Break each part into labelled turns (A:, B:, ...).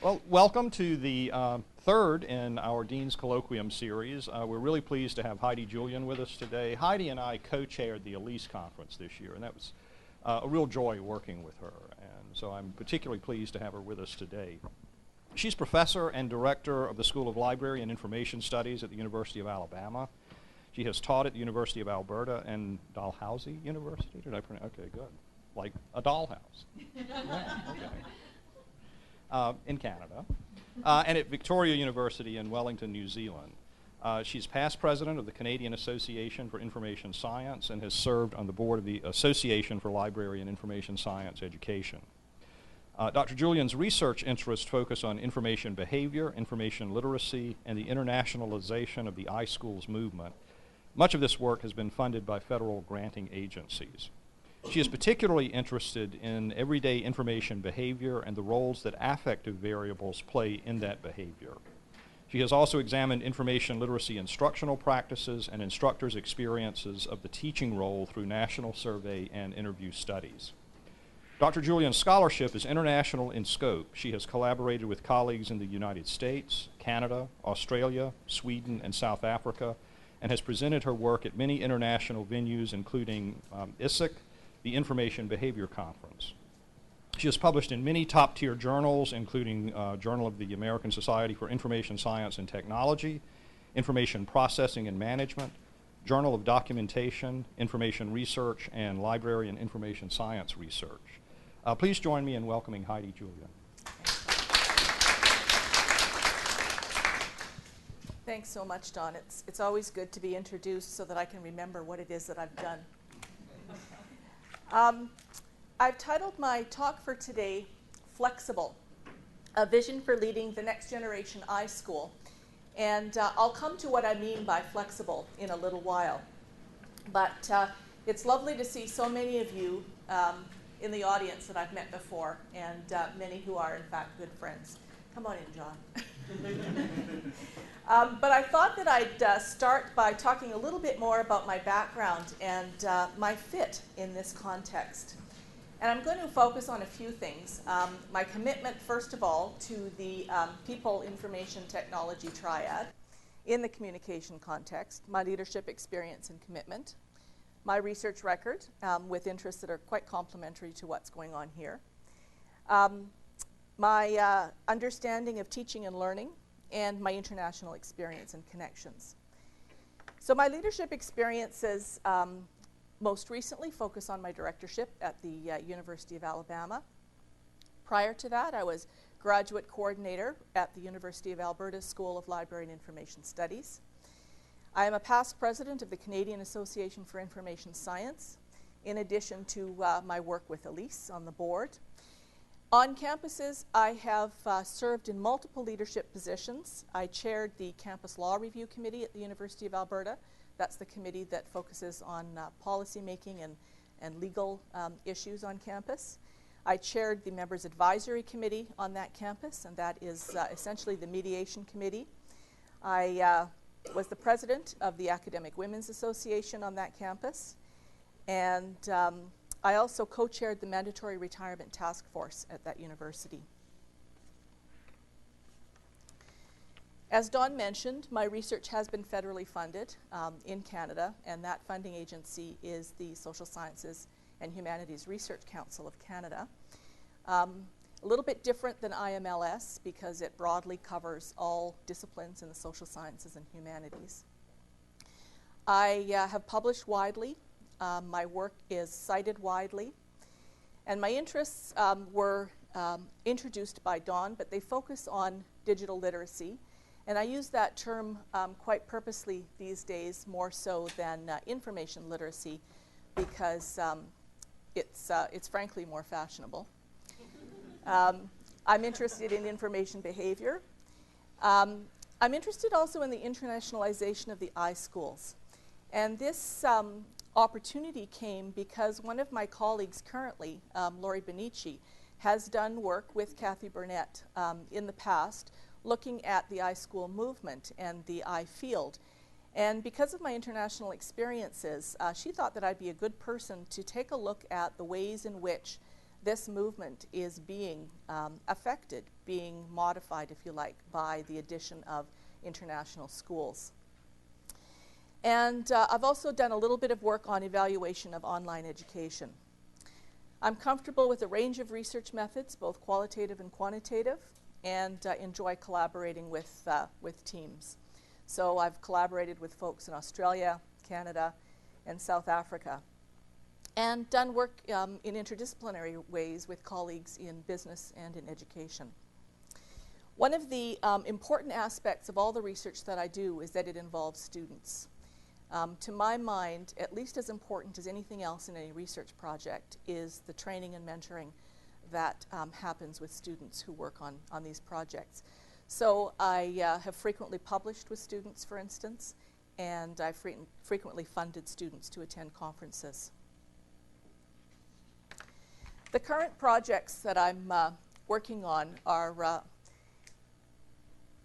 A: Well, welcome to the third in our Dean's Colloquium series. We're really pleased to have Heidi Julien with us today. Heidi and I co-chaired the Elise Conference this year, and that was a real joy working with her, and so I'm particularly pleased to have her with us today. She's professor and director of the School of Library and Information Studies at the University of Alabama. She has taught at the University of Alberta and Dalhousie University. Did I pronounce? Okay, good. Like a dollhouse. Yeah, okay. In Canada, and at Victoria University in Wellington, New Zealand. She's past president of the Canadian Association for Information Science and has served on the board of the Association for Library and Information Science Education. Dr. Julien's research interests focus on information behavior, information literacy, and the internationalization of the iSchools movement. Much of this work has been funded by federal granting agencies. She is particularly interested in everyday information behavior and the roles that affective variables play in that behavior. She has also examined information literacy instructional practices and instructors' experiences of the teaching role through national survey and interview studies. Dr. Julien's scholarship is international in scope. She has collaborated with colleagues in the United States, Canada, Australia, Sweden, and South Africa, and has presented her work at many international venues, including ISIC, the Information Behavior Conference. She has published in many top-tier journals, including Journal of the American Society for Information Science and Technology, Information Processing and Management, Journal of Documentation, Information Research, and Library and Information Science Research. Please join me in welcoming Heidi Julien.
B: Thanks so much, Don. It's always good to be introduced so that I can remember what it is that I've done. I've titled my talk for today, Flexible, a vision for leading the next generation iSchool. And I'll come to what I mean by flexible in a little while. But it's lovely to see so many of you in the audience that I've met before, and many who are, in fact, good friends. Come on in, John. But I thought that I'd start by talking a little bit more about my background and my fit in this context. And I'm going to focus on a few things. My commitment, first of all, to the people, information, technology triad in the communication context, my leadership experience and commitment, my research record with interests that are quite complementary to what's going on here, my understanding of teaching and learning, and my international experience and connections. So my leadership experiences most recently focus on my directorship at the University of Alabama. Prior to that, I was graduate coordinator at the University of Alberta School of Library and Information Studies. I am a past president of the Canadian Association for Information Science, in addition to my work with Elise on the board. On campuses, I have served in multiple leadership positions. I chaired the Campus Law Review Committee at the University of Alberta. That's the committee that focuses on policy making and legal issues on campus. I chaired the Members Advisory Committee on that campus, and that is essentially the mediation committee. I was the president of the Academic Women's Association on that campus, and I also co-chaired the Mandatory Retirement Task Force at that university. As Don mentioned, my research has been federally funded in Canada, and that funding agency is the Social Sciences and Humanities Research Council of Canada. A little bit different than IMLS because it broadly covers all disciplines in the social sciences and humanities. I have published widely. My work is cited widely, and my interests were introduced by Don, but they focus on digital literacy, and I use that term quite purposely these days, more so than information literacy, because it's frankly more fashionable. I'm interested in information behavior. I'm interested also in the internationalization of the iSchools, and this opportunity came because one of my colleagues currently, Lori Benici, has done work with Kathy Burnett in the past looking at the iSchool movement and the iField. And because of my international experiences, she thought that I'd be a good person to take a look at the ways in which this movement is being affected, being modified, if you like, by the addition of international schools. And I've also done a little bit of work on evaluation of online education. I'm comfortable with a range of research methods, both qualitative and quantitative, and enjoy collaborating with teams. So I've collaborated with folks in Australia, Canada, and South Africa, and done work in interdisciplinary ways with colleagues in business and in education. One of the important aspects of all the research that I do is that it involves students. To my mind, at least as important as anything else in any research project is the training and mentoring that happens with students who work on these projects. So I have frequently published with students, for instance, and I've frequently funded students to attend conferences. The current projects that I'm working on are,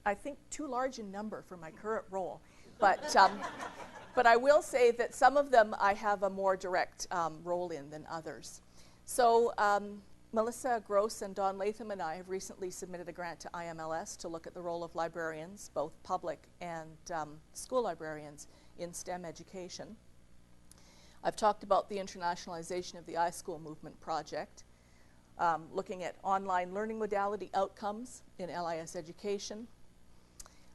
B: I think, too large in number for my current role. But I will say that some of them I have a more direct role in than others. So Melissa Gross and Don Latham and I have recently submitted a grant to IMLS to look at the role of librarians, both public and school librarians, in STEM education. I've talked about the internationalization of the iSchool movement project, looking at online learning modality outcomes in LIS education.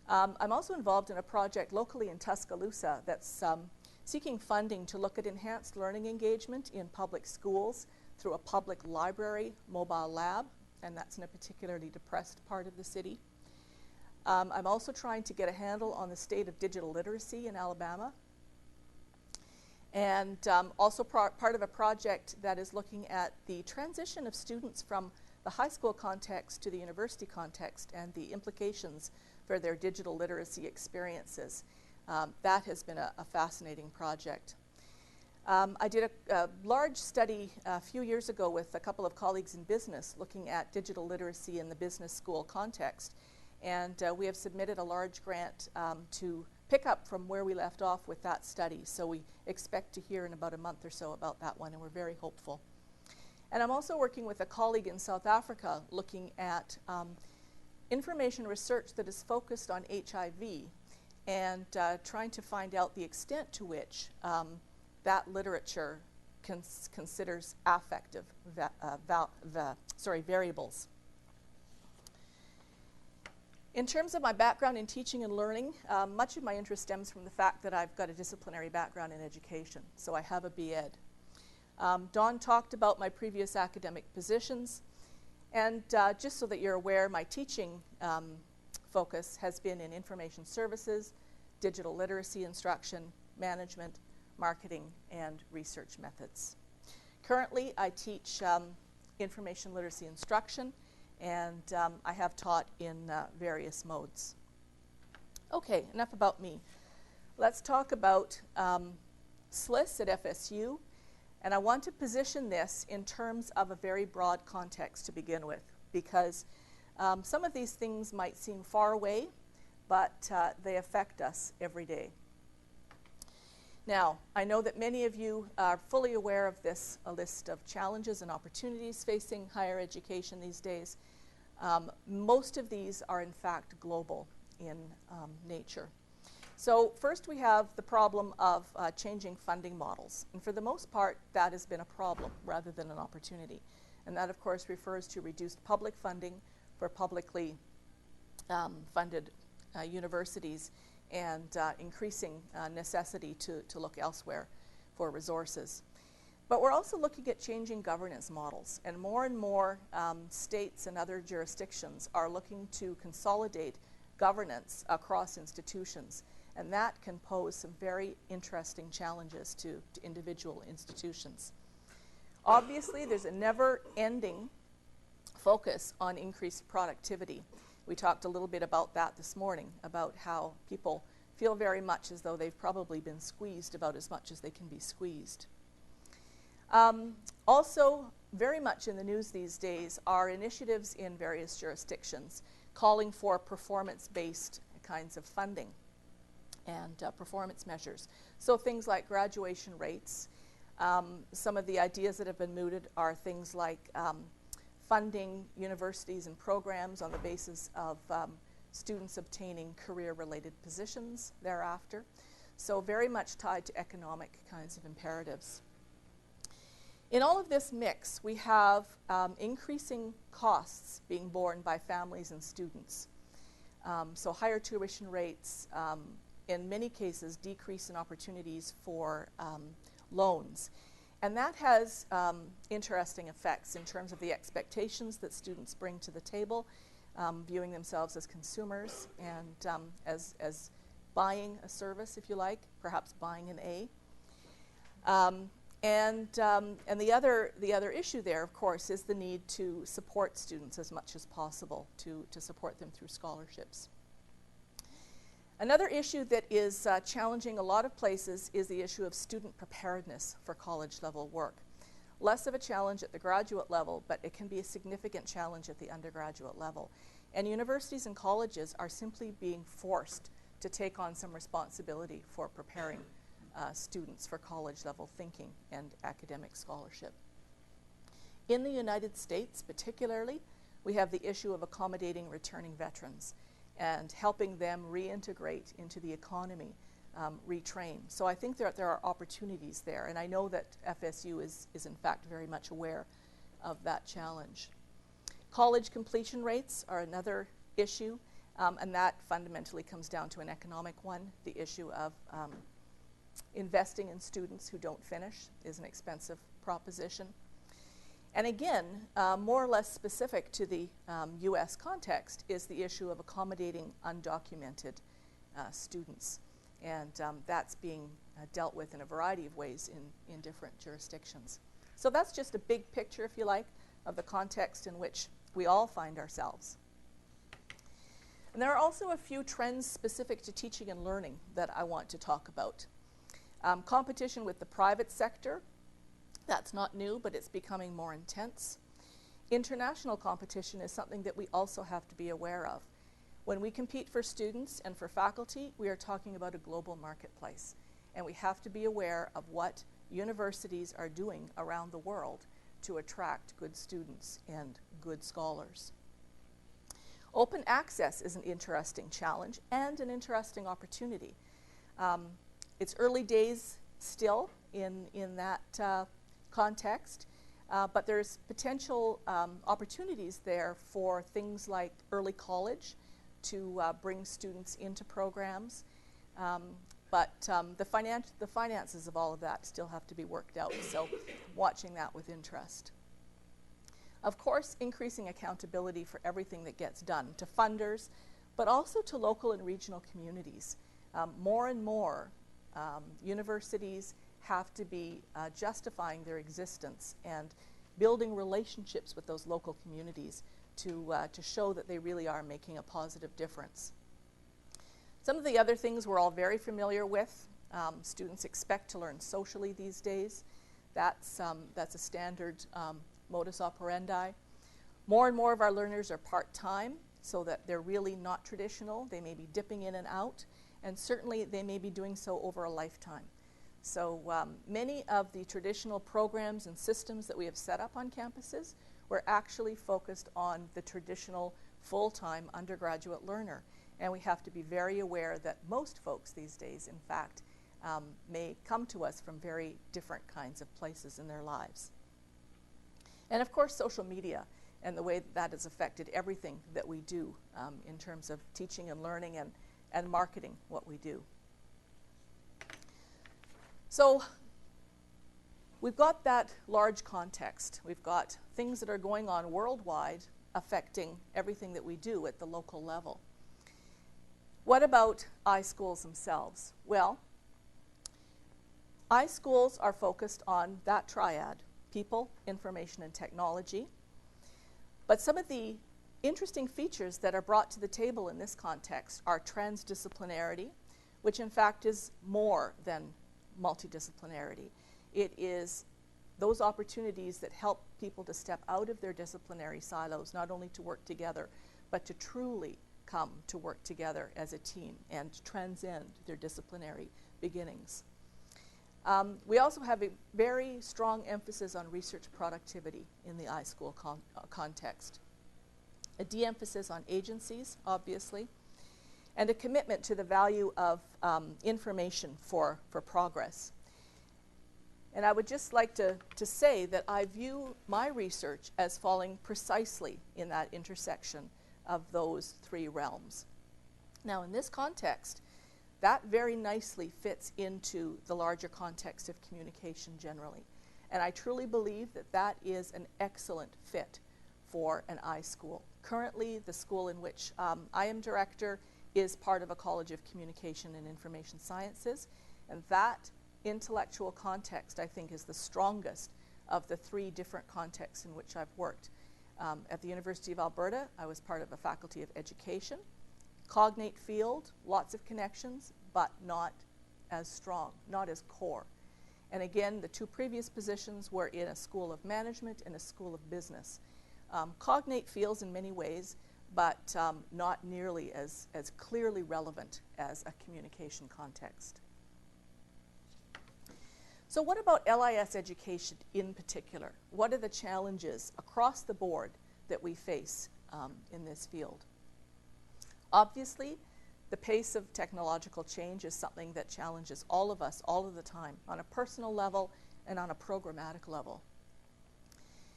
B: I'm also involved in a project locally in Tuscaloosa that's seeking funding to look at enhanced learning engagement in public schools through a public library mobile lab, and that's in a particularly depressed part of the city. I'm also trying to get a handle on the state of digital literacy in Alabama, and also part of a project that is looking at the transition of students from the high school context to the university context and the implications for their digital literacy experiences. That has been a fascinating project. I did a large study a few years ago with a couple of colleagues in business looking at digital literacy in the business school context, and we have submitted a large grant to pick up from where we left off with that study. So we expect to hear in about a month or so about that one, and we're very hopeful. And I'm also working with a colleague in South Africa looking at information research that is focused on HIV and trying to find out the extent to which that literature considers affective variables. In terms of my background in teaching and learning, much of my interest stems from the fact that I've got a disciplinary background in education, so I have a B.Ed. Dawn talked about my previous academic positions, and just so that you're aware, my teaching focus has been in information services, digital literacy instruction, management, marketing, and research methods. Currently, I teach information literacy instruction, and I have taught in various modes. Okay, enough about me. Let's talk about SLIS at FSU, and I want to position this in terms of a very broad context to begin with, because some of these things might seem far away, but they affect us every day. Now, I know that many of you are fully aware of this, a list of challenges and opportunities facing higher education these days. Most of these are in fact global in nature. So first we have the problem of changing funding models. And for the most part, that has been a problem rather than an opportunity. And that, of course, refers to reduced public funding for publicly funded universities and increasing necessity to look elsewhere for resources. But we're also looking at changing governance models, and more states and other jurisdictions are looking to consolidate governance across institutions, and that can pose some very interesting challenges to individual institutions. Obviously, there's a never-ending focus on increased productivity. We talked a little bit about that this morning, about how people feel very much as though they've probably been squeezed about as much as they can be squeezed. Also, very much in the news these days are initiatives in various jurisdictions calling for performance-based kinds of funding and performance measures. So things like graduation rates, Some of the ideas that have been mooted are things like funding universities and programs on the basis of students obtaining career-related positions thereafter. So very much tied to economic kinds of imperatives. In all of this mix, we have increasing costs being borne by families and students. So higher tuition rates, in many cases, decrease in opportunities for loans. And that has interesting effects in terms of the expectations that students bring to the table, viewing themselves as consumers and as buying a service, if you like, perhaps buying an A. And the other issue there, of course, is the need to support students as much as possible, to support them through scholarships. Another issue that is challenging a lot of places is the issue of student preparedness for college-level work. Less of a challenge at the graduate level, but it can be a significant challenge at the undergraduate level. And universities and colleges are simply being forced to take on some responsibility for preparing students for college-level thinking and academic scholarship. In the United States, particularly, we have the issue of accommodating returning veterans and helping them reintegrate into the economy, retrain. So I think there are opportunities there, and I know that FSU is in fact very much aware of that challenge. College completion rates are another issue, and that fundamentally comes down to an economic one. The issue of investing in students who don't finish is an expensive proposition. And again, more or less specific to the US context is the issue of accommodating undocumented students. And that's being dealt with in a variety of ways in different jurisdictions. So that's just a big picture, if you like, of the context in which we all find ourselves. And there are also a few trends specific to teaching and learning that I want to talk about. Competition with the private sector. That's not new, but it's becoming more intense. International competition is something that we also have to be aware of. When we compete for students and for faculty, we are talking about a global marketplace. And we have to be aware of what universities are doing around the world to attract good students and good scholars. Open access is an interesting challenge and an interesting opportunity. It's early days still in that context, but there's potential opportunities there for things like early college to bring students into programs, but the finances of all of that still have to be worked out, so watching that with interest. Of course, increasing accountability for everything that gets done to funders, but also to local and regional communities. More and more universities have to be justifying their existence and building relationships with those local communities to show that they really are making a positive difference. Some of the other things we're all very familiar with. Students expect to learn socially these days. That's a standard modus operandi. More and more of our learners are part-time, so that they're really not traditional. They may be dipping in and out, and certainly they may be doing so over a lifetime. So many of the traditional programs and systems that we have set up on campuses were actually focused on the traditional full-time undergraduate learner. And we have to be very aware that most folks these days, in fact, may come to us from very different kinds of places in their lives. And of course, social media and the way that has affected everything that we do in terms of teaching and learning and marketing what we do. So we've got that large context. We've got things that are going on worldwide affecting everything that we do at the local level. What about iSchools themselves? Well, iSchools are focused on that triad: people, information, and technology. But some of the interesting features that are brought to the table in this context are transdisciplinarity, which in fact is more than multidisciplinarity. It is those opportunities that help people to step out of their disciplinary silos, not only to work together, but to truly come to work together as a team and transcend their disciplinary beginnings. We also have a very strong emphasis on research productivity in the iSchool context. A de-emphasis on agencies, obviously, and a commitment to the value of information for progress. And I would just like to say that I view my research as falling precisely in that intersection of those three realms. Now, in this context, that very nicely fits into the larger context of communication generally. And I truly believe that that is an excellent fit for an iSchool. Currently, the school in which I am director is part of a College of Communication and Information Sciences, and that intellectual context, I think, is the strongest of the three different contexts in which I've worked. At the University of Alberta, I was part of a Faculty of Education. Cognate field, lots of connections, but not as strong, not as core. And again, the two previous positions were in a School of Management and a School of Business. Cognate fields in many ways, but not nearly as clearly relevant as a communication context. So what about LIS education in particular? What are the challenges across the board that we face in this field? Obviously, the pace of technological change is something that challenges all of us all of the time on a personal level and on a programmatic level.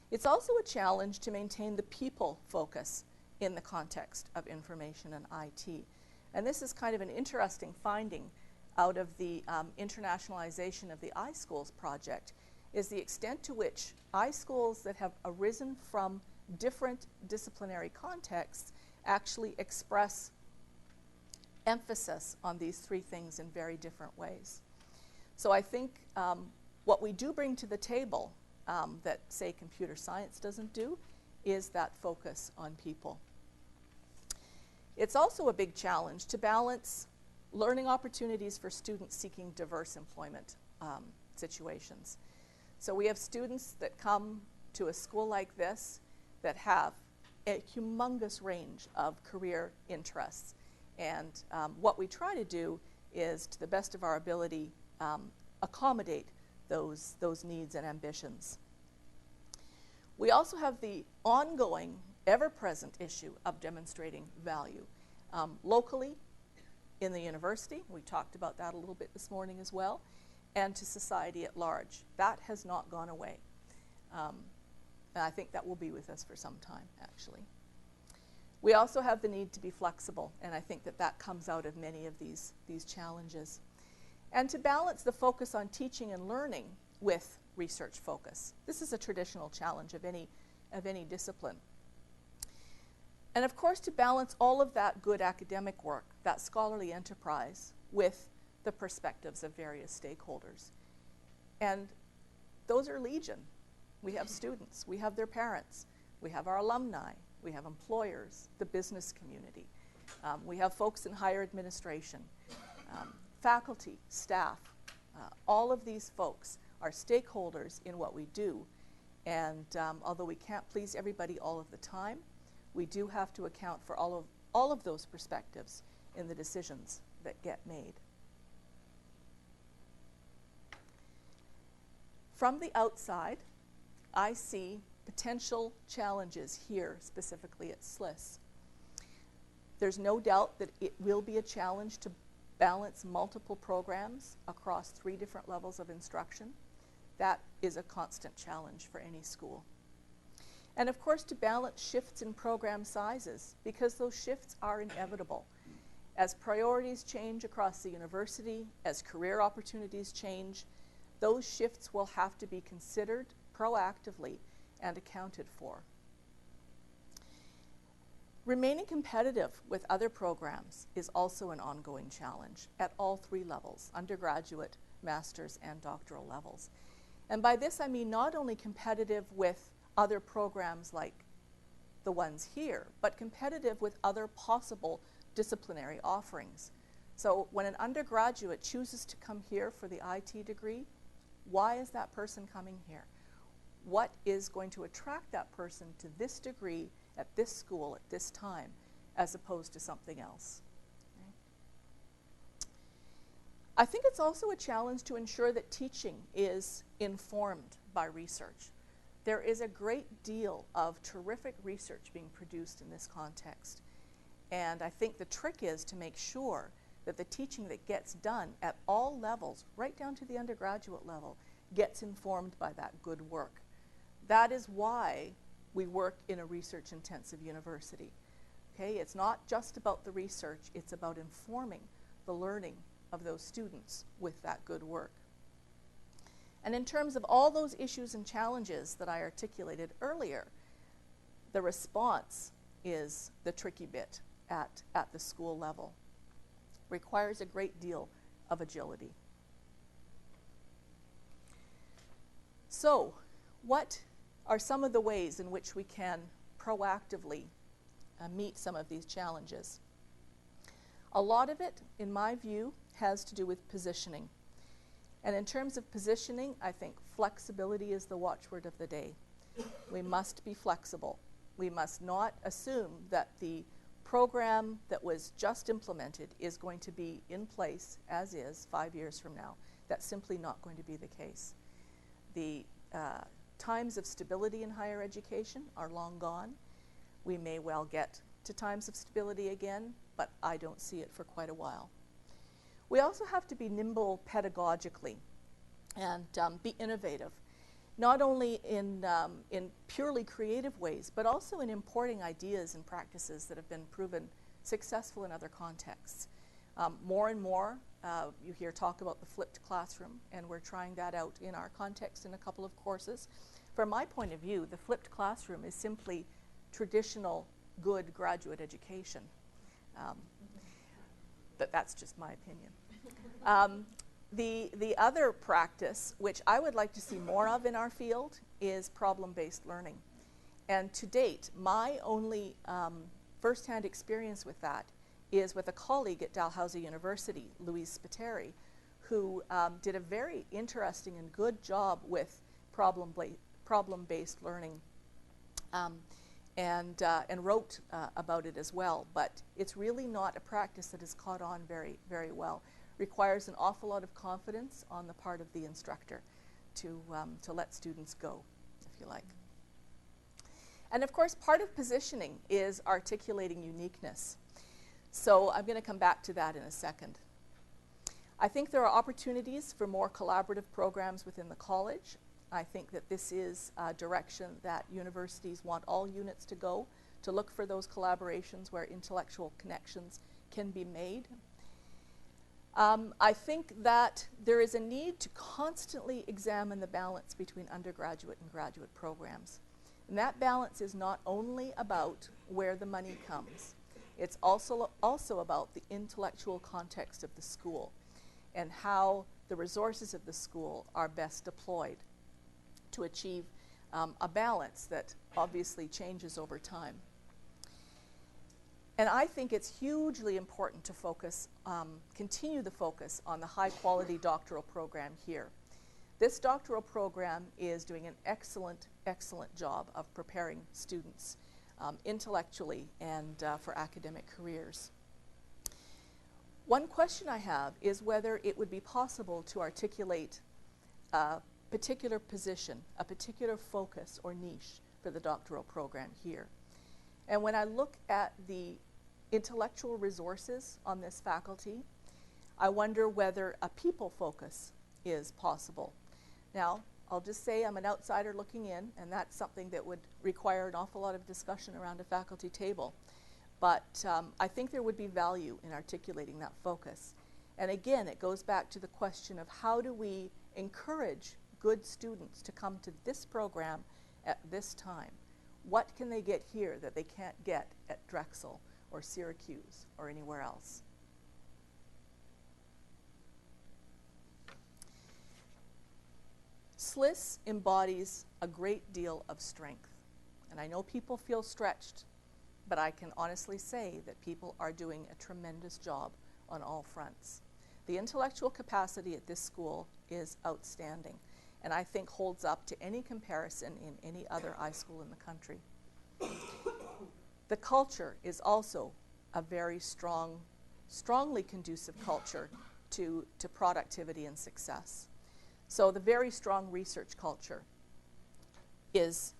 B: It's also a challenge to maintain the people focus in the context of information and IT. And this is kind of an interesting finding out of the internationalization of the iSchools project, is the extent to which iSchools that have arisen from different disciplinary contexts actually express emphasis on these three things in very different ways. So I think what we do bring to the table that, say, computer science doesn't do is that focus on people. It's also a big challenge to balance learning opportunities for students seeking diverse employment situations. So we have students that come to a school like this that have a humongous range of career interests. And what we try to do is, to the best of our ability, accommodate those needs and ambitions. We also have the ongoing, ever-present issue of demonstrating value. Locally, in the university, we talked about that a little bit this morning as well, and to society at large. That has not gone away. And I think that will be with us for some time, actually. We also have the need to be flexible, and I think that that comes out of many of these challenges. And to balance the focus on teaching and learning with research focus. This is a traditional challenge of any discipline. And of course, to balance all of that good academic work, that scholarly enterprise, with the perspectives of various stakeholders. And those are legion. We have students, we have their parents, we have our alumni, we have employers, the business community. We have folks in higher administration, faculty, staff. All of these folks are stakeholders in what we do. And although we can't please everybody all of the time, we do have to account for all of those perspectives in the decisions that get made. From the outside, I see potential challenges here, specifically at SLIS. There's no doubt that it will be a challenge to balance multiple programs across 3 different levels of instruction. That is a constant challenge for any school. And of course, to balance shifts in program sizes, because those shifts are inevitable. As priorities change across the university, as career opportunities change, those shifts will have to be considered proactively and accounted for. Remaining competitive with other programs is also an ongoing challenge at all 3 levels, undergraduate, master's, and doctoral levels. And by this I mean not only competitive with other programs like the ones here, but competitive with other possible disciplinary offerings. So when an undergraduate chooses to come here for the IT degree, why is that person coming here? What is going to attract that person to this degree at this school at this time, as opposed to something else? Okay. I think it's also a challenge to ensure that teaching is informed by research. There is a great deal of terrific research being produced in this context. And I think the trick is to make sure that the teaching that gets done at all levels, right down to the undergraduate level, gets informed by that good work. That is why we work in a research-intensive university. Okay? It's not just about the research, it's about informing the learning of those students with that good work. And in terms of all those issues and challenges that I articulated earlier, the response is the tricky bit at the school level. Requires a great deal of agility. So, what are some of the ways in which we can proactively meet some of these challenges? A lot of it, in my view, has to do with positioning. And in terms of positioning, I think flexibility is the watchword of the day. We must be flexible. We must not assume that the program that was just implemented is going to be in place as is 5 years from now. That's simply not going to be the case. The times of stability in higher education are long gone. We may well get to times of stability again, but I don't see it for quite a while. We also have to be nimble pedagogically and be innovative, not only in purely creative ways, but also in importing ideas and practices that have been proven successful in other contexts. More and more, you hear talk about the flipped classroom, and we're trying that out in our context in a couple of courses. From my point of view, the flipped classroom is simply traditional good graduate education. But that's just my opinion. The other practice, which I would like to see more of in our field, is problem-based learning. And to date, my only first-hand experience with that is with a colleague at Dalhousie University, Louise Spiteri, who did a very interesting and good job with problem-based learning and wrote about it as well. But it's really not a practice that has caught on very, very well. Requires an awful lot of confidence on the part of the instructor to let students go, if you like. And of course, part of positioning is articulating uniqueness. So I'm going to come back to that in a second. I think there are opportunities for more collaborative programs within the college. I think that this is a direction that universities want all units to go, to look for those collaborations where intellectual connections can be made. I think that there is a need to constantly examine the balance between undergraduate and graduate programs. And that balance is not only about where the money comes, it's also about the intellectual context of the school and how the resources of the school are best deployed to achieve a balance that obviously changes over time. And I think it's hugely important to focus, continue the focus on the high-quality doctoral program here. This doctoral program is doing an excellent, excellent job of preparing students intellectually and for academic careers. One question I have is whether it would be possible to articulate a particular position, a particular focus or niche for the doctoral program here. And when I look at the intellectual resources on this faculty, I wonder whether a people focus is possible. Now, I'll just say I'm an outsider looking in, and that's something that would require an awful lot of discussion around a faculty table. But I think there would be value in articulating that focus. And again, it goes back to the question of how do we encourage good students to come to this program at this time? What can they get here that they can't get at Drexel or Syracuse or anywhere else? SLIS embodies a great deal of strength. And I know people feel stretched, but I can honestly say that people are doing a tremendous job on all fronts. The intellectual capacity at this school is outstanding, and I think holds up to any comparison in any other iSchool in the country. The culture is also a very strongly conducive culture to productivity and success. So the very strong research culture is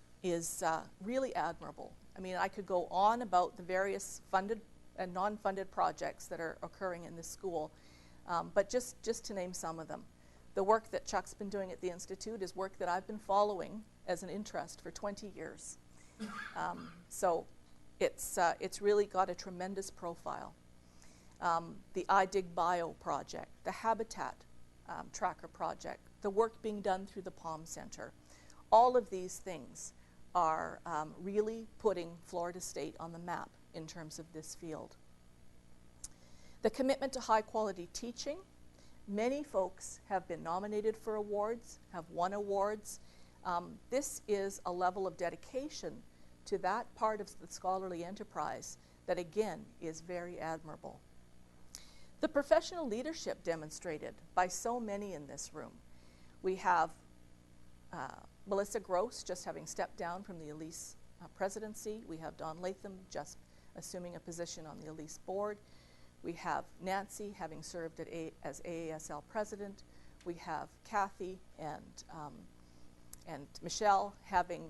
B: really admirable. I mean, I could go on about the various funded and non-funded projects that are occurring in this school, but just to name some of them. The work that Chuck's been doing at the Institute is work that I've been following as an interest for 20 years. So it's really got a tremendous profile. The iDigBio project, the Habitat Tracker project, the work being done through the Palm Center. All of these things are really putting Florida State on the map in terms of this field. The commitment to high quality teaching. Many folks have been nominated for awards, have won awards. This is a level of dedication to that part of the scholarly enterprise that, again, is very admirable. The professional leadership demonstrated by so many in this room. We have Melissa Gross just having stepped down from the Elise presidency. We have Don Latham just assuming a position on the Elise board. We have Nancy having served as AASL president. We have Kathy and Michelle having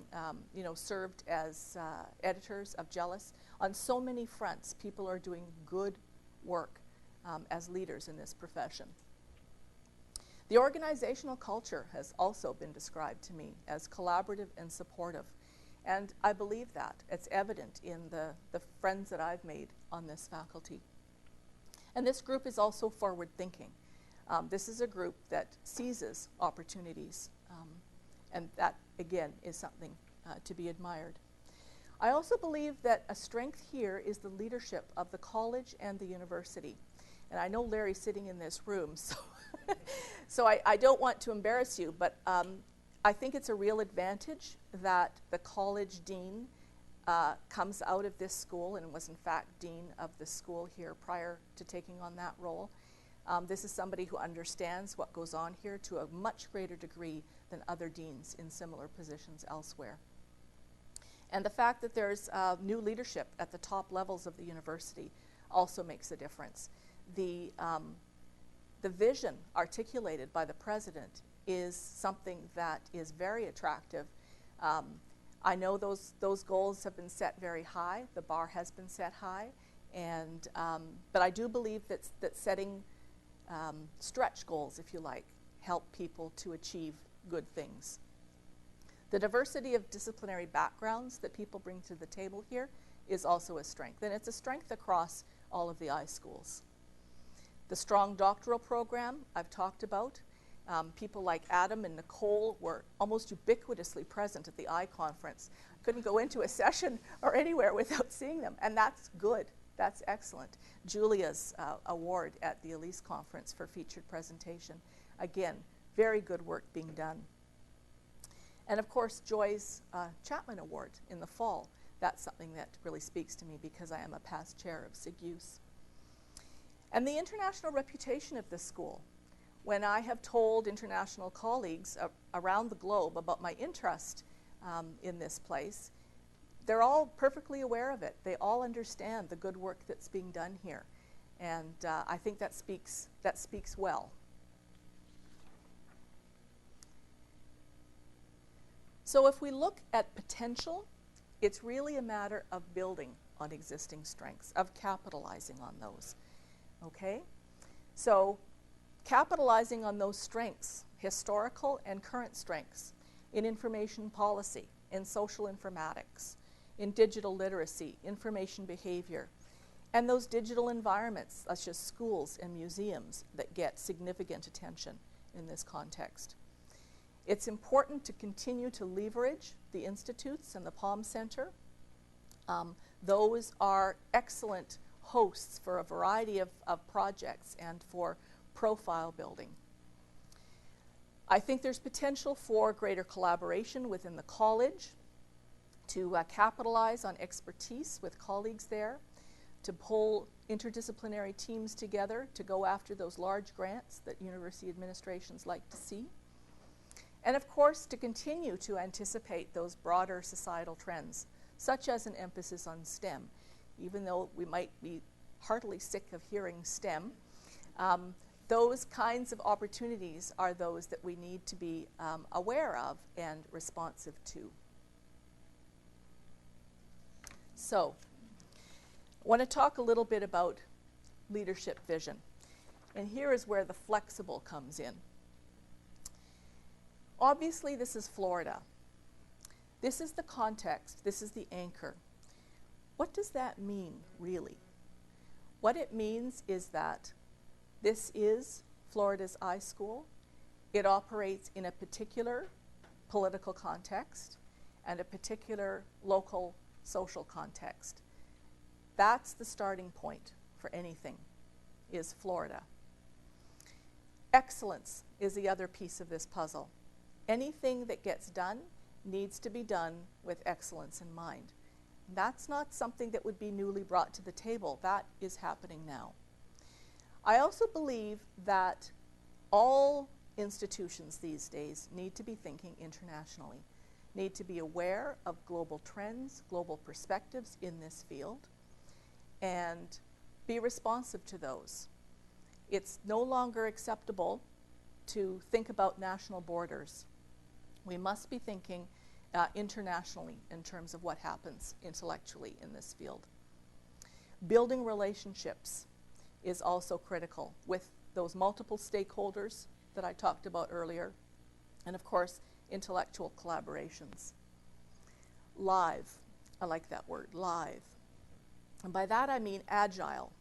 B: served as editors of Jealous. On so many fronts, people are doing good work as leaders in this profession. The organizational culture has also been described to me as collaborative and supportive, and I believe that. It's evident in the friends that I've made on this faculty. And this group is also forward-thinking. This is a group that seizes opportunities, and that, again, is something to be admired. I also believe that a strength here is the leadership of the college and the university. And I know Larry's sitting in this room, so, so I don't want to embarrass you, but I think it's a real advantage that the college dean comes out of this school and was in fact dean of the school here prior to taking on that role. This is somebody who understands what goes on here to a much greater degree than other deans in similar positions elsewhere. And the fact that there's new leadership at the top levels of the university also makes a difference. The vision articulated by the president is something that is very attractive. I know those goals have been set very high. The bar has been set high, and but I do believe that setting stretch goals, if you like, help people to achieve good things. The diversity of disciplinary backgrounds that people bring to the table here is also a strength, and it's a strength across all of the iSchools. The strong doctoral program I've talked about. People like Adam and Nicole were almost ubiquitously present at the iConference. Couldn't go into a session or anywhere without seeing them, and that's good. That's excellent. Julia's award at the Elise Conference for featured presentation. Again, very good work being done. And of course, Joy's Chapman Award in the fall. That's something that really speaks to me because I am a past chair of SIGUS. And the international reputation of this school. When I have told international colleagues around the globe about my interest in this place, they're all perfectly aware of it. They all understand the good work that's being done here. And I think that speaks well. So if we look at potential, it's really a matter of building on existing strengths, of capitalizing on those. Okay? So capitalizing on those strengths, historical and current strengths, in information policy, in social informatics, in digital literacy, information behavior, and those digital environments such as schools and museums that get significant attention in this context. It's important to continue to leverage the institutes and the Palm Center. Those are excellent hosts for a variety of projects and for profile building. I think there's potential for greater collaboration within the college to capitalize on expertise with colleagues there, to pull interdisciplinary teams together to go after those large grants that university administrations like to see. And of course, to continue to anticipate those broader societal trends, such as an emphasis on STEM. Even though we might be heartily sick of hearing STEM, those kinds of opportunities are those that we need to be aware of and responsive to. So, I want to talk a little bit about leadership vision. And here is where the flexible comes in. Obviously, this is Florida. This is the context. This is the anchor. What does that mean, really? What it means is that this is Florida's iSchool. It operates in a particular political context and a particular local social context. That's the starting point for anything, is Florida. Excellence is the other piece of this puzzle. Anything that gets done needs to be done with excellence in mind. That's not something that would be newly brought to the table. That is happening now. I also believe that all institutions these days need to be thinking internationally, need to be aware of global trends, global perspectives in this field, and be responsive to those. It's no longer acceptable to think about national borders. We must be thinking internationally in terms of what happens intellectually in this field. Building relationships is also critical with those multiple stakeholders that I talked about earlier, and of course, intellectual collaborations. Live, I like that word, live. And by that I mean agile,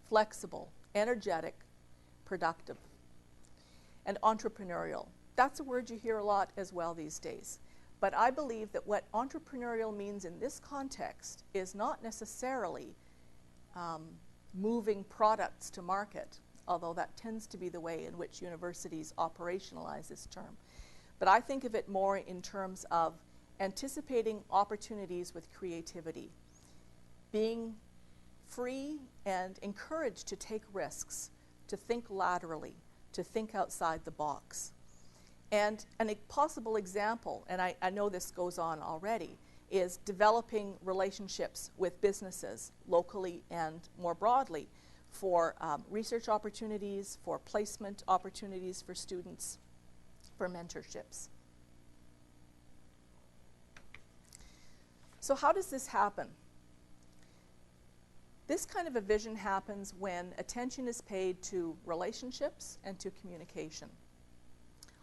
B: flexible, energetic, productive, and entrepreneurial. That's a word you hear a lot as well these days. But I believe that what entrepreneurial means in this context is not necessarily moving products to market, although that tends to be the way in which universities operationalize this term. But I think of it more in terms of anticipating opportunities with creativity, being free and encouraged to take risks, to think laterally, to think outside the box. And a possible example, and I know this goes on already, is developing relationships with businesses locally and more broadly for research opportunities, for placement opportunities for students, for mentorships. So how does this happen? This kind of a vision happens when attention is paid to relationships and to communication.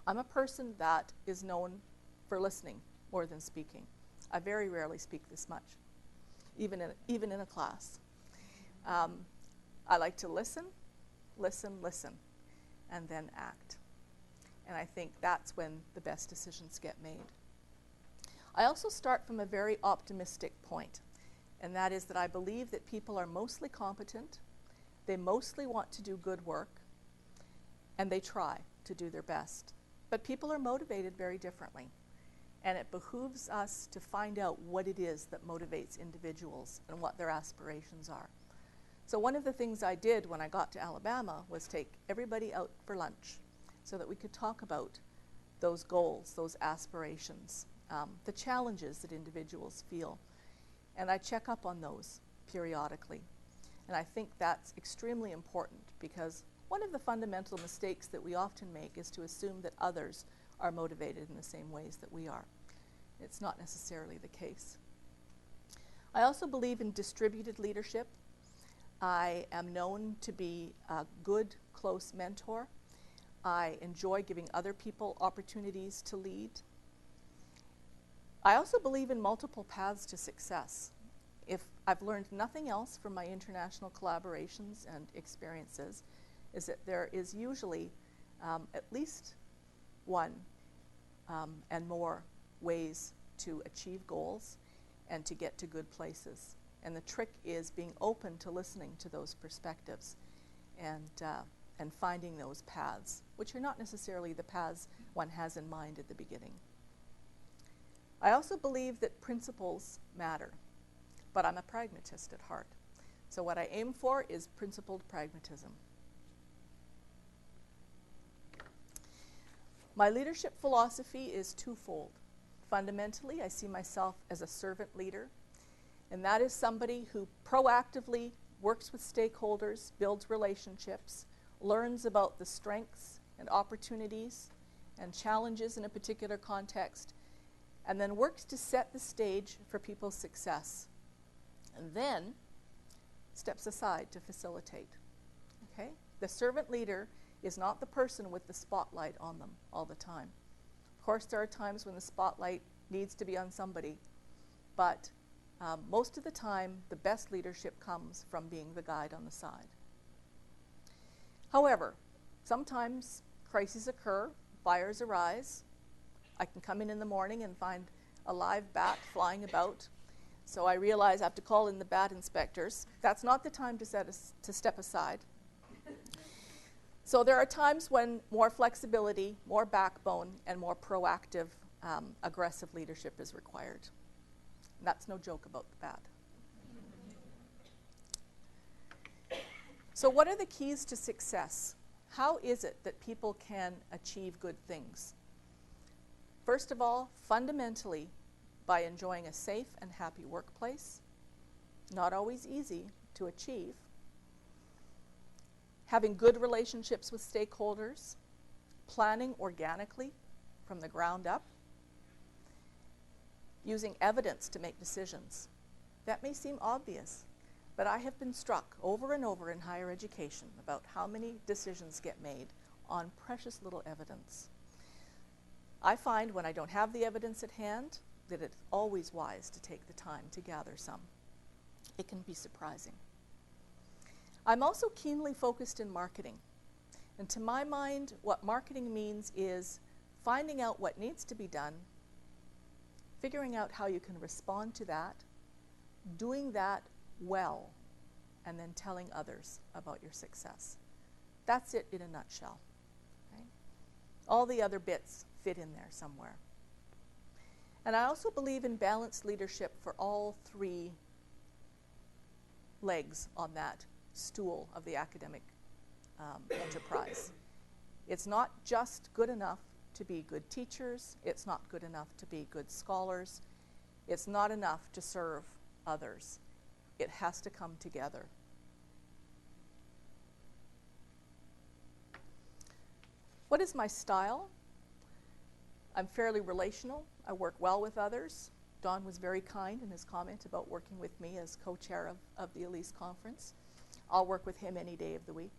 B: I'm a person that is known for listening more than speaking. I very rarely speak this much, even in a class. I like to listen, and then act. And I think that's when the best decisions get made. I also start from a very optimistic point, and that is that I believe that people are mostly competent, they mostly want to do good work, and they try to do their best. But people are motivated very differently, and it behooves us to find out what it is that motivates individuals and what their aspirations are. So one of the things I did when I got to Alabama was take everybody out for lunch so that we could talk about those goals, those aspirations, the challenges that individuals feel. And I check up on those periodically. And I think that's extremely important because one of the fundamental mistakes that we often make is to assume that others are motivated in the same ways that we are. It's not necessarily the case. I also believe in distributed leadership. I am known to be a good, close mentor. I enjoy giving other people opportunities to lead. I also believe in multiple paths to success. If I've learned nothing else from my international collaborations and experiences, is that there is usually at least one and more ways to achieve goals and to get to good places. And the trick is being open to listening to those perspectives and finding those paths, which are not necessarily the paths one has in mind at the beginning. I also believe that principles matter, but I'm a pragmatist at heart. So what I aim for is principled pragmatism. My leadership philosophy is twofold. Fundamentally, I see myself as a servant leader, and that is somebody who proactively works with stakeholders, builds relationships, learns about the strengths and opportunities and challenges in a particular context, and then works to set the stage for people's success, and then steps aside to facilitate. Okay? The servant leader is not the person with the spotlight on them all the time. Of course, there are times when the spotlight needs to be on somebody, but most of the time, the best leadership comes from being the guide on the side. However, sometimes crises occur, fires arise. I can come in the morning and find a live bat flying about, so I realize I have to call in the bat inspectors. That's not the time to step aside. So there are times when more flexibility, more backbone, and more proactive, aggressive leadership is required. And that's no joke about the bat. So what are the keys to success? How is it that people can achieve good things? First of all, fundamentally, by enjoying a safe and happy workplace, not always easy to achieve, having good relationships with stakeholders, planning organically from the ground up, using evidence to make decisions. That may seem obvious, but I have been struck over and over in higher education about how many decisions get made on precious little evidence. I find when I don't have the evidence at hand that it's always wise to take the time to gather some. It can be surprising. I'm also keenly focused in marketing. And to my mind, what marketing means is finding out what needs to be done, figuring out how you can respond to that, doing that well, and then telling others about your success. That's it in a nutshell. Right? All the other bits fit in there somewhere. And I also believe in balanced leadership for all three legs on that stool of the academic enterprise. It's not just good enough to be good teachers. It's not good enough to be good scholars. It's not enough to serve others. It has to come together. What is my style? I'm fairly relational. I work well with others. Don was very kind in his comment about working with me as co-chair of the Elise Conference. I'll work with him any day of the week.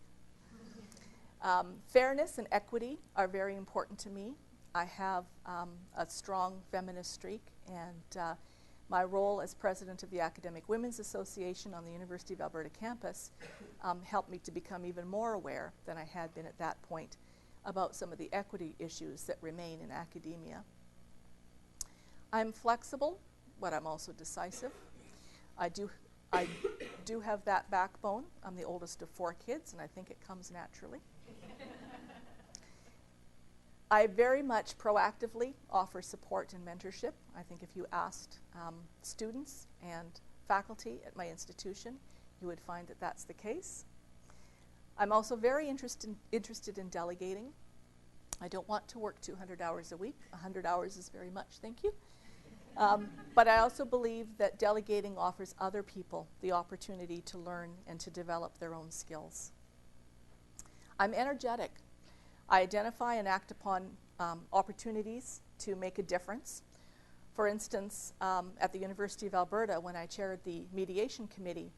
B: Fairness and equity are very important to me. I have a strong feminist streak, and my role as president of the Academic Women's Association on the University of Alberta campus helped me to become even more aware than I had been at that point about some of the equity issues that remain in academia. I'm flexible, but I'm also decisive. I do have that backbone. I'm the oldest of 4 kids, and I think it comes naturally. I very much proactively offer support and mentorship. I think if you asked students and faculty at my institution, you would find that that's the case. I'm also very interested in delegating. I don't want to work 200 hours a week. 100 hours is very much, thank you. But I also believe that delegating offers other people the opportunity to learn and to develop their own skills. I'm energetic. I identify and act upon opportunities to make a difference. For instance, at the University of Alberta, when I chaired the mediation committee,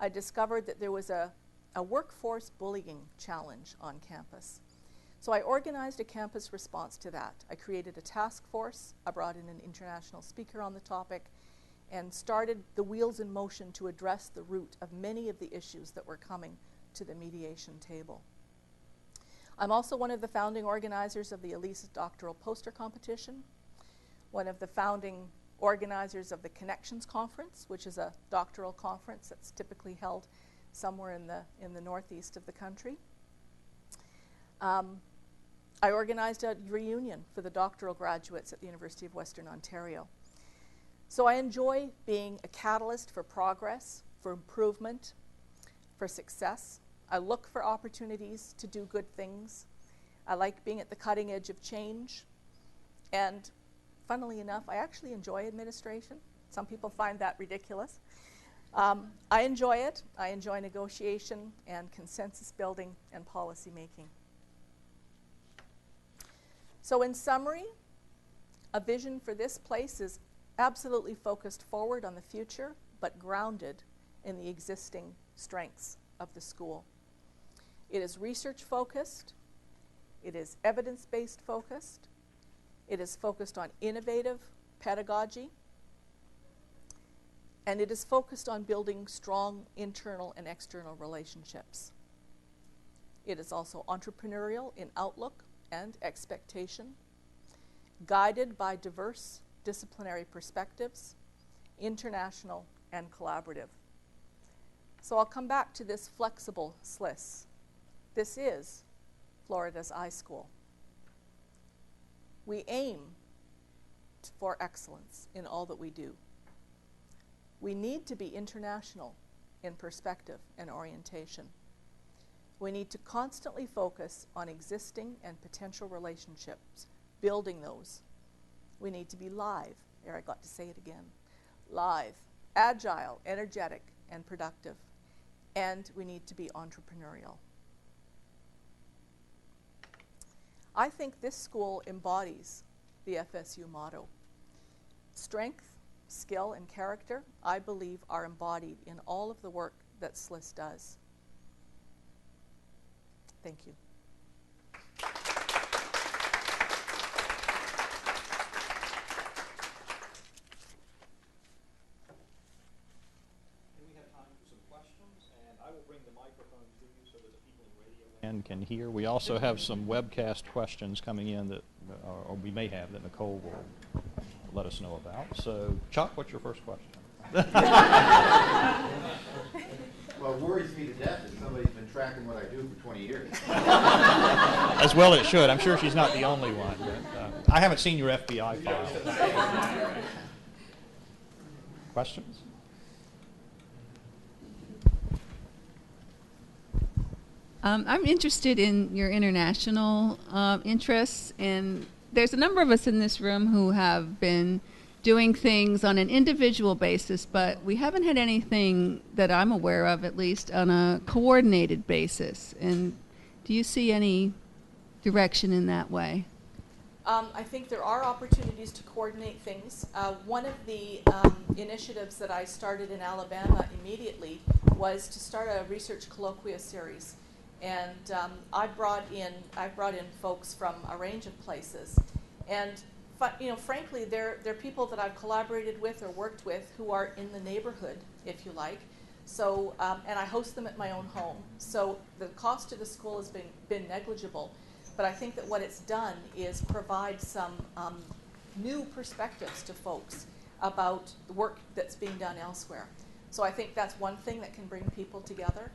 B: I discovered that there was a workforce bullying challenge on campus. So I organized a campus response to that. I created a task force, I brought in an international speaker on the topic, and started the wheels in motion to address the root of many of the issues that were coming to the mediation table. I'm also one of the founding organizers of the Elise Doctoral Poster Competition, one of the founding organizers of the Connections Conference, which is a doctoral conference that's typically held somewhere in the northeast of the country. I organized a reunion for the doctoral graduates at the University of Western Ontario. So I enjoy being a catalyst for progress, for improvement, for success. I look for opportunities to do good things. I like being at the cutting edge of change. And funnily enough, I actually enjoy administration. Some people find that ridiculous. I enjoy it. I enjoy negotiation and consensus building and policy making. So in summary, a vision for this place is absolutely focused forward on the future, but grounded in the existing strengths of the school. It is research focused, it is evidence-based focused, it is focused on innovative pedagogy, and it is focused on building strong internal and external relationships. It is also entrepreneurial in outlook and expectation, guided by diverse disciplinary perspectives, international and collaborative. So I'll come back to this flexible SLIS. This is Florida's iSchool. We aim for excellence in all that we do. We need to be international in perspective and orientation. We need to constantly focus on existing and potential relationships, building those. We need to be live. There, I got to say it again. Live, agile, energetic, and productive. And we need to be entrepreneurial. I think this school embodies the FSU motto. Strength, skill, and character, I believe, are embodied in all of the work that SLIS does. Thank you.
A: We have time for some questions, and I will bring the microphone to you so that the people in radio land can hear. We also have some webcast questions coming in that, or we may have, that Nicole will let us know about. So, Chuck, what's your first question?
C: Well, it worries me to death that somebody's been tracking what I do for 20 years.
A: As well it should. I'm sure she's not the only one. But, I haven't seen your FBI file. Questions?
D: I'm interested in your international interests, and there's a number of us in this room who have been doing things on an individual basis, but we haven't had anything that I'm aware of, at least, on a coordinated basis. And do you see any direction in that way?
B: I think there are opportunities to coordinate things. One of the initiatives that I started in Alabama immediately was to start a research colloquia series. And I brought in folks from a range of places. And frankly, they're people that I've collaborated with or worked with who are in the neighborhood, if you like. So, and I host them at my own home. So the cost to the school has been negligible. But I think that what it's done is provide some new perspectives to folks about the work that's being done elsewhere. So I think that's one thing that can bring people together.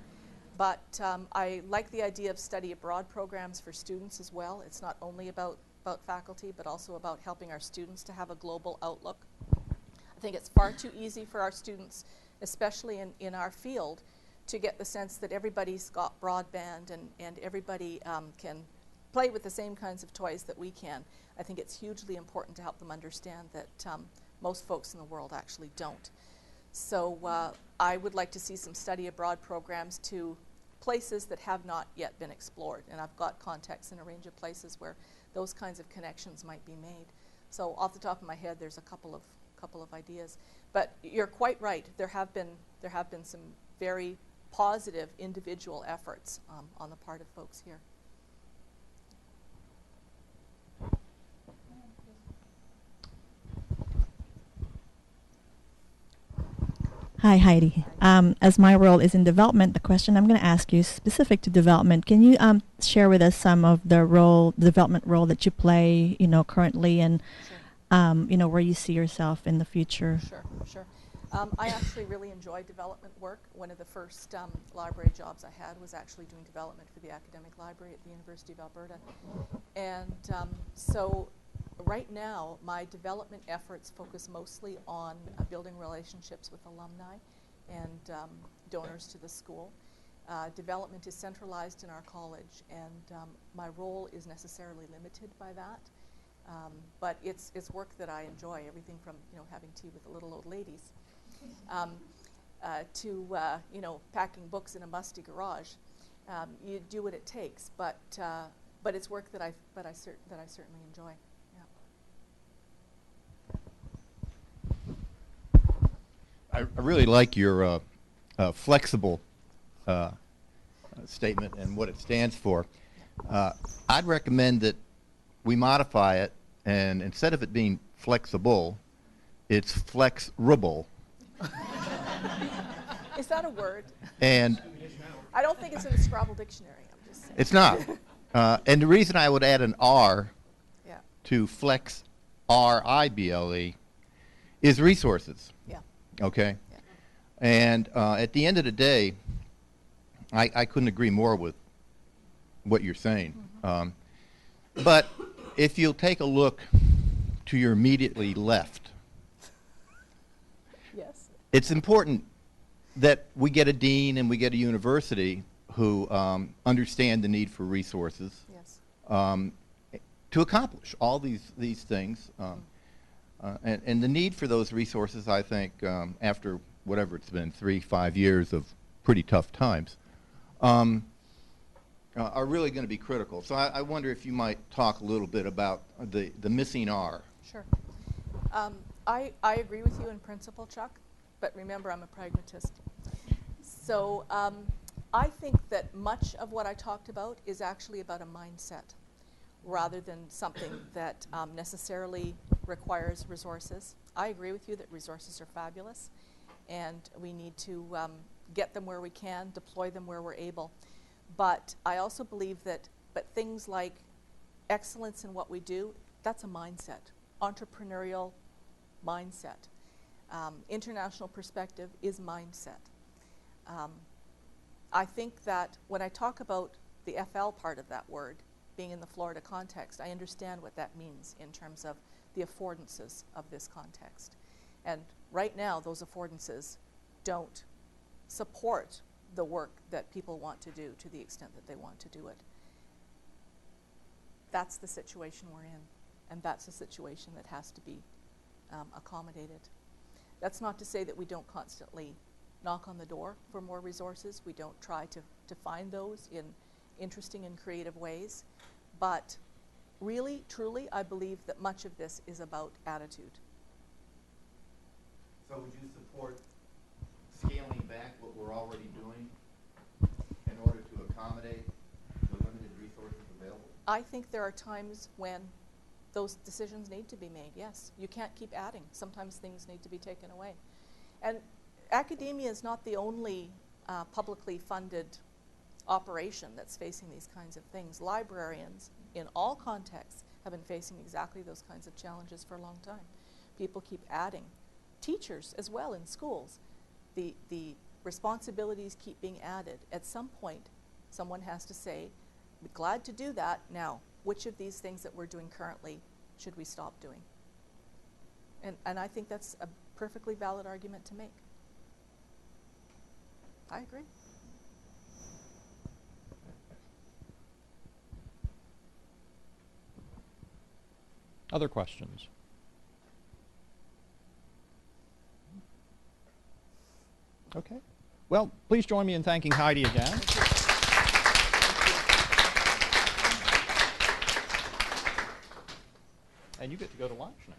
B: But I like the idea of study abroad programs for students as well. It's not only about faculty, but also about helping our students to have a global outlook. I think it's far too easy for our students, especially in our field, to get the sense that everybody's got broadband and everybody can play with the same kinds of toys that we can. I think it's hugely important to help them understand that most folks in the world actually don't. So I would like to see some study abroad programs to places that have not yet been explored. And I've got contacts in a range of places where those kinds of connections might be made. So off the top of my head, there's a couple of ideas. But you're quite right. There have been some very positive individual efforts on the part of folks here.
E: Hi, Heidi. As my role is in development, the question I'm going to ask you is specific to development. Can you share with us some of the development role that you play, currently, and
B: Sure.
E: Where you see yourself in the future?
B: Sure. I actually really enjoy development work. One of the first library jobs I had was actually doing development for the academic library at the University of Alberta. And so right now, my development efforts focus mostly on building relationships with alumni and donors to the school. Development is centralized in our college, and my role is necessarily limited by that. But it's work that I enjoy, everything from having tea with the little old ladies. you know, packing books in a musty garage. You do what it takes, but it's work that I certainly enjoy. Yeah.
C: I really like your flexible statement and what it stands for. I'd recommend that we modify it, and instead of it being flexible, it's flexrable.
B: Is that a word?
C: And
B: I don't think it's in the Scrabble dictionary. I'm just saying.
C: it's not. And the reason I would add an R
B: Yeah.
C: to flex, R-I-B-L-E, is resources.
B: Yeah.
C: Okay?
B: Yeah.
C: And at the end of the day, I couldn't agree more with what you're saying. But if you'll take a look to your immediately left,
B: Yes.
C: it's important that we get a dean and we get a university who understand the need for resources
B: Yes.
C: to accomplish all these things. And the need for those resources, I think, after whatever it's been, 3-5 years of pretty tough times, are really going to be critical. So I wonder if you might talk a little bit about the missing R.
B: Sure. I agree with you in principle, Chuck, but remember, I'm a pragmatist. So I think that much of what I talked about is actually about a mindset rather than something that necessarily requires resources. I agree with you that resources are fabulous, and we need to get them where we can, deploy them where we're able. But I also believe that things like excellence in what we do, that's a mindset, entrepreneurial mindset. International perspective is mindset. I think that when I talk about the FL part of that word, being in the Florida context, I understand what that means in terms of the affordances of this context. And right now, those affordances don't support the work that people want to do to the extent that they want to do it. That's the situation we're in, and that's a situation that has to be accommodated. That's not to say that we don't constantly knock on the door for more resources. We don't try to find those in interesting and creative ways. But really, truly, I believe that much of this is about attitude.
C: So would you support scaling back what we're already doing in order to accommodate the limited resources available?
B: I think there are times when those decisions need to be made, yes. You can't keep adding. Sometimes things need to be taken away. And academia is not the only publicly funded operation that's facing these kinds of things. Librarians, in all contexts, have been facing exactly those kinds of challenges for a long time. People keep adding. Teachers as well in schools. The responsibilities keep being added. At some point, someone has to say, we're glad to do that. Now, which of these things that we're doing currently should we stop doing? And I think that's a perfectly valid argument to make. I agree.
A: Other questions? Okay. Well, please join me in thanking Heidi again. And you get to go to lunch now.